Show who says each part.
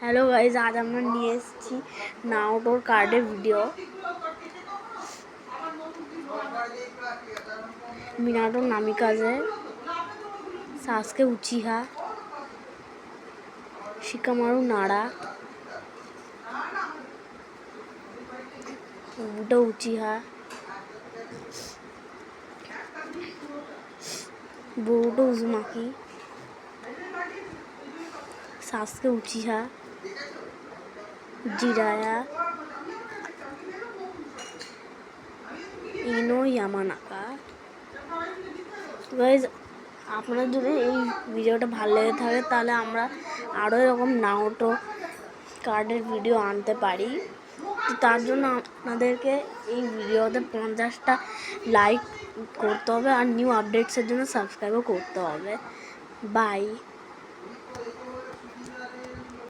Speaker 1: Hello guys, आज আমরা নিয়ে এসেছি নাওটোর কার্ডের ভিডিও। মিনাটো নামিকাজে সাসকে উচিহা শিকামারু নাড়া উডা উচিহা বোরোটো উজুমাকি সাসকে উচিহা জিরায়া ইনো ইয়ামানাকা। গাইজ, আপনাদের যদি এই ভিডিওটা ভালো লেগে থাকে তাহলে আমরা আরও এরকম নাওটো কার্ডের ভিডিও আনতে পারি। তার জন্য আপনাদেরকে এই ভিডিওতে 50টা লাইক করতে হবে আর নিউ আপডেটসের জন্য সাবস্ক্রাইবও করতে হবে। বাই।